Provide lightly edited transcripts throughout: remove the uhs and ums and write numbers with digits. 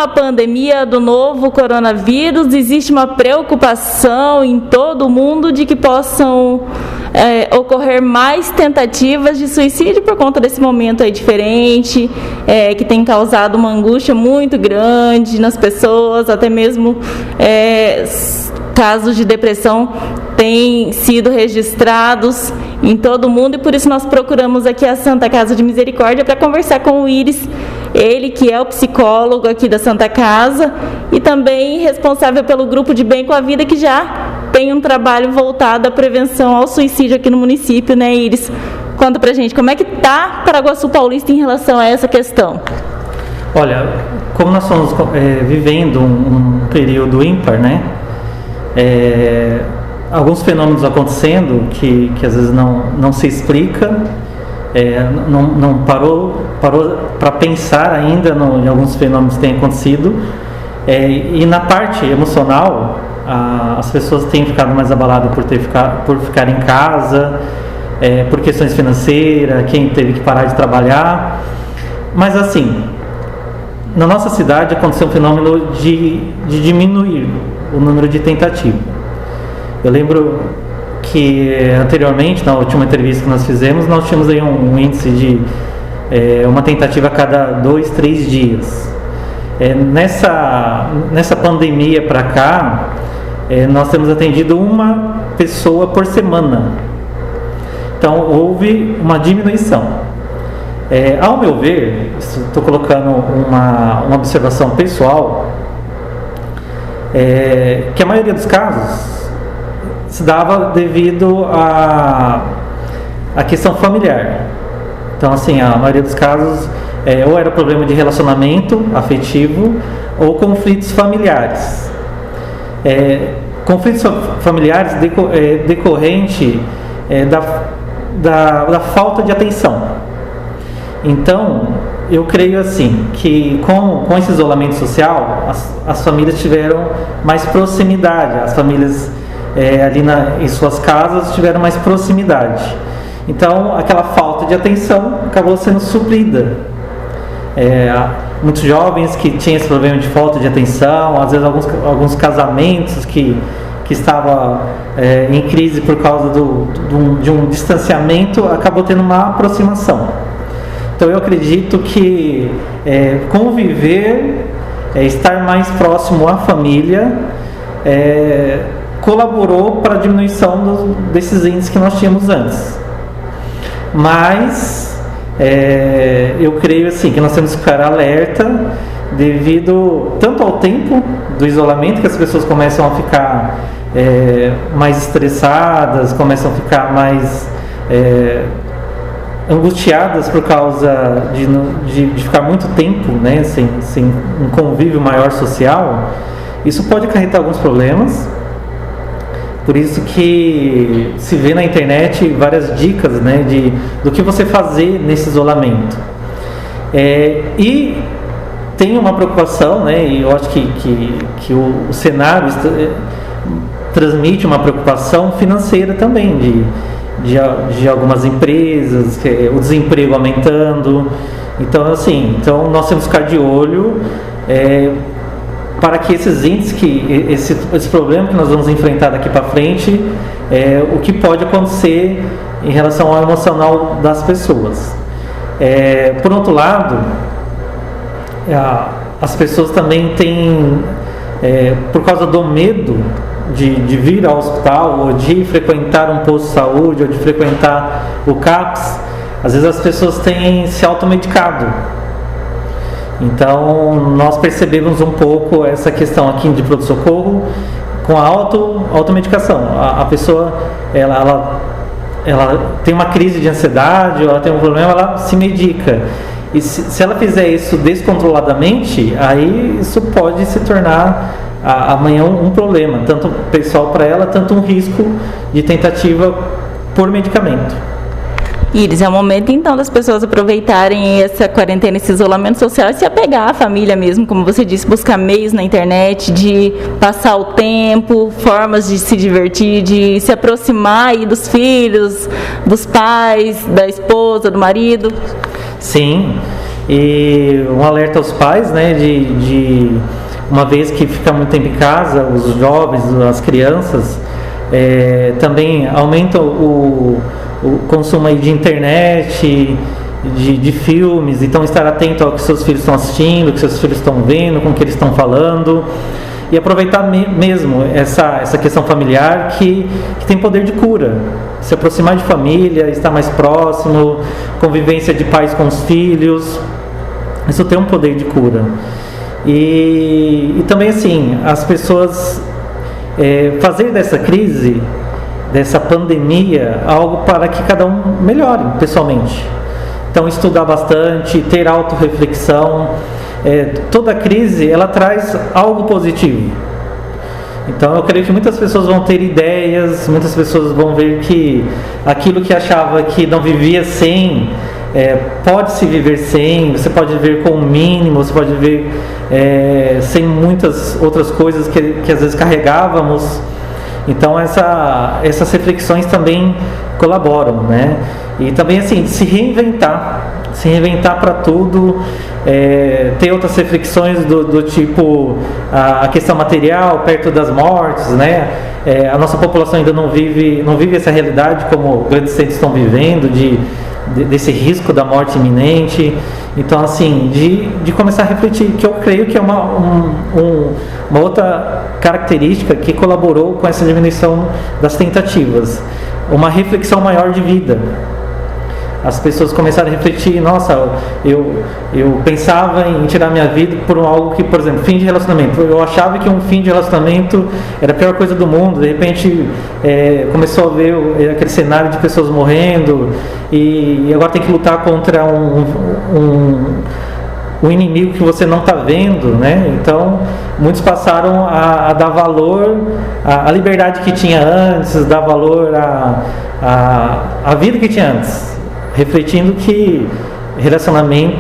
a pandemia do novo coronavírus, existe uma preocupação em todo o mundo de que possam ocorrer mais tentativas de suicídio por conta desse momento aí diferente, que tem causado uma angústia muito grande nas pessoas, até mesmo casos de depressão têm sido registrados em todo o mundo, e por isso nós procuramos aqui a Santa Casa de Misericórdia para conversar com o Íris, ele que é o psicólogo aqui da Santa Casa e também responsável pelo grupo de Bem com a Vida, que já tem um trabalho voltado à prevenção ao suicídio aqui no município, né, Íris? Conta pra gente, como é que tá Paraguaçu Paulista em relação a essa questão? Olha, como nós estamos vivendo um período ímpar, né? Alguns fenômenos acontecendo que às vezes não se explica, não parou para pensar ainda em alguns fenômenos que têm acontecido, e na parte emocional as pessoas têm ficado mais abaladas por ficar em casa, por questões financeiras, quem teve que parar de trabalhar. Mas assim, na nossa cidade aconteceu um fenômeno de diminuir o número de tentativas. Eu lembro que anteriormente, na última entrevista que nós fizemos, nós tínhamos aí um índice de uma tentativa a cada 2, 3 dias. Nessa pandemia para cá, nós temos atendido uma pessoa por semana. Então houve uma diminuição. Ao meu ver, estou colocando uma observação pessoal, que a maioria dos casos se dava devido à questão familiar. Então, assim, a maioria dos casos ou era problema de relacionamento afetivo ou conflitos familiares. Conflitos familiares decorrente da falta de atenção. Então, eu creio assim que com esse isolamento social, as famílias tiveram mais proximidade, as famílias ali em suas casas tiveram mais proximidade. Então, aquela falta de atenção acabou sendo suprida. Muitos jovens que tinham esse problema de falta de atenção, às vezes alguns casamentos que estavam em crise por causa de um distanciamento, acabou tendo uma aproximação. Então eu acredito que conviver, estar mais próximo à família, colaborou para a diminuição desses índices que nós tínhamos antes. Mas eu creio assim, que nós temos que ficar alerta devido tanto ao tempo do isolamento, que as pessoas começam a ficar mais estressadas, começam a ficar mais angustiadas por causa de ficar muito tempo, né, sem um convívio maior social. Isso pode acarretar alguns problemas. Por isso que se vê na internet várias dicas, né, do que você fazer nesse isolamento. E tem uma preocupação, né, e eu acho que o cenário transmite uma preocupação financeira também, de algumas empresas, o desemprego aumentando. Então, assim, nós temos que ficar de olho para que esses índices, esse problema que nós vamos enfrentar daqui para frente, o que pode acontecer em relação ao emocional das pessoas. Por outro lado, as pessoas também têm, por causa do medo de vir ao hospital, ou de frequentar um posto de saúde, ou de frequentar o CAPS, às vezes as pessoas têm se automedicado. Então, nós percebemos um pouco essa questão aqui de pronto-socorro com a automedicação. A pessoa, ela tem uma crise de ansiedade, ou ela tem um problema, ela se medica. E se ela fizer isso descontroladamente, aí isso pode se tornar amanhã um problema, tanto pessoal para ela, tanto um risco de tentativa por medicamento. Íris, é o momento então das pessoas aproveitarem essa quarentena, esse isolamento social e se apegar à família mesmo, como você disse, buscar meios na internet de passar o tempo, formas de se divertir, de se aproximar aí dos filhos, dos pais, da esposa, do marido. Sim, E um alerta aos pais, né, de uma vez que fica muito tempo em casa, os jovens, as crianças, também aumenta o consumo aí de internet, de filmes, então estar atento ao que seus filhos estão assistindo, o que seus filhos estão vendo, com o que eles estão falando, e aproveitar mesmo essa questão familiar que tem poder de cura, se aproximar de família, estar mais próximo, convivência de pais com os filhos, isso tem um poder de cura. E também assim, as pessoas fazer dessa crise, dessa pandemia, algo para que cada um melhore pessoalmente. Então, estudar bastante, ter autorreflexão. Toda crise, ela traz algo positivo. Então, eu creio que muitas pessoas vão ter ideias, muitas pessoas vão ver que aquilo que achava que não vivia sem, pode se viver sem, você pode viver com o mínimo, você pode viver sem muitas outras coisas que às vezes carregávamos. Então essas reflexões também colaboram, né? E também assim, se reinventar para tudo, ter outras reflexões do tipo a questão material perto das mortes, né? A nossa população ainda não vive essa realidade como grandes centros estão vivendo, desse risco da morte iminente. Então assim, de começar a refletir, que eu creio que é uma outra característica que colaborou com essa diminuição das tentativas, uma reflexão maior de vida. As pessoas começaram a refletir, nossa, eu pensava em tirar minha vida por algo que, por exemplo, fim de relacionamento. Eu achava que um fim de relacionamento era a pior coisa do mundo. De repente, começou a ver aquele cenário de pessoas morrendo e agora tem que lutar contra um inimigo que você não está vendo, né? Então, muitos passaram a dar valor à liberdade que tinha antes, dar valor à vida que tinha antes, refletindo que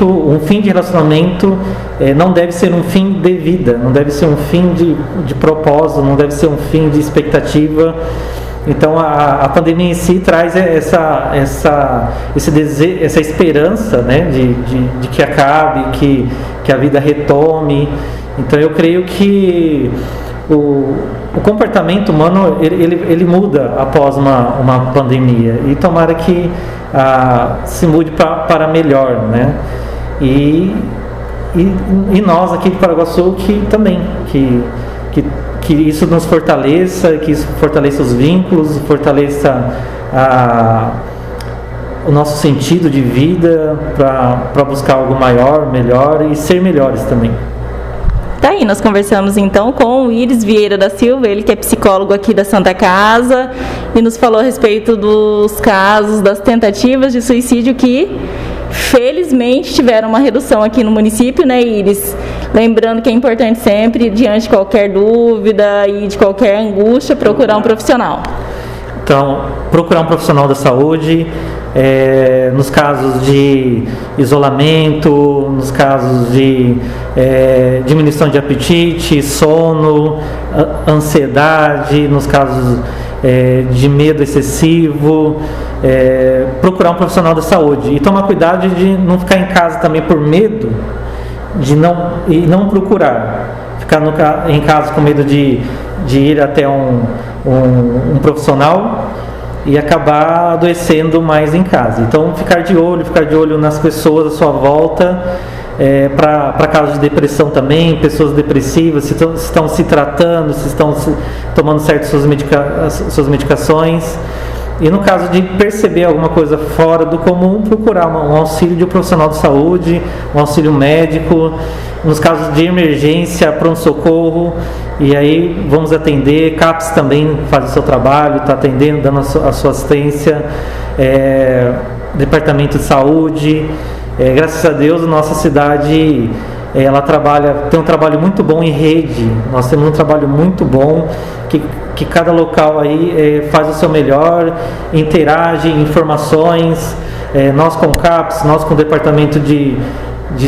um fim de relacionamento não deve ser um fim de vida, não deve ser um fim de propósito, não deve ser um fim de expectativa. Então a pandemia em si traz esse desejo, essa esperança, né, de que acabe, que a vida retome. Então eu creio que o comportamento humano ele muda após uma pandemia, e tomara que se mude para melhor, né? E nós aqui de Paraguaçu que isso nos fortaleça, que isso fortaleça os vínculos, fortaleça o nosso sentido de vida para buscar algo maior, melhor e ser melhores também. Tá aí, nós conversamos então com o Iris Vieira da Silva, ele que é psicólogo aqui da Santa Casa, e nos falou a respeito dos casos, das tentativas de suicídio que felizmente tiveram uma redução aqui no município, né, Iris? Lembrando que é importante sempre, diante de qualquer dúvida e de qualquer angústia, procurar um profissional. Então, procurar um profissional da saúde, nos casos de isolamento, nos casos de diminuição de apetite, sono, ansiedade, nos casos de medo excessivo, procurar um profissional da saúde e tomar cuidado de não ficar em casa também por medo de não procurar, ficar em casa com medo de ir até um profissional e acabar adoecendo mais em casa. Então ficar de olho nas pessoas à sua volta, para casos de depressão também, pessoas depressivas, se estão se tratando, se estão tomando certas suas medicações. E no caso de perceber alguma coisa fora do comum, procurar um auxílio de um profissional de saúde, um auxílio médico. Nos casos de emergência, pronto-socorro, e aí vamos atender. CAPS também faz o seu trabalho, está atendendo, dando a sua assistência. Departamento de Saúde. Graças a Deus, nossa cidade ela tem um trabalho muito bom em rede. Nós temos um trabalho muito bom que cada local aí faz o seu melhor, interage, informações, nós com o CAPS, nós com o Departamento de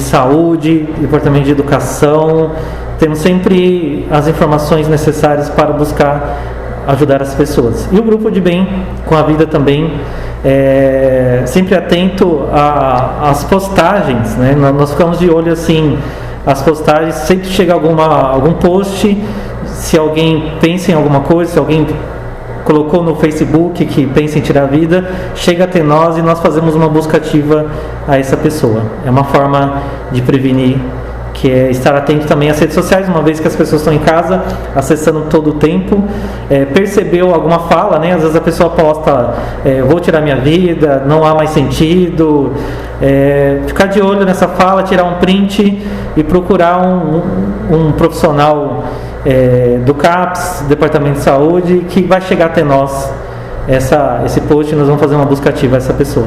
Saúde, Departamento de Educação, temos sempre as informações necessárias para buscar ajudar as pessoas. E o Grupo de Bem com a Vida também sempre atento às postagens, né? Nós ficamos de olho assim, as postagens, sempre chega algum post, se alguém pensa em alguma coisa, se alguém colocou no Facebook que pensa em tirar a vida, chega até nós e nós fazemos uma busca ativa a essa pessoa. É uma forma de prevenir, que é estar atento também às redes sociais, uma vez que as pessoas estão em casa, acessando todo o tempo, percebeu alguma fala, né? Às vezes a pessoa posta, vou tirar minha vida, não há mais sentido, ficar de olho nessa fala, tirar um print e procurar um profissional do CAPS, Departamento de Saúde, que vai chegar até nós esse post e nós vamos fazer uma busca ativa a essa pessoa.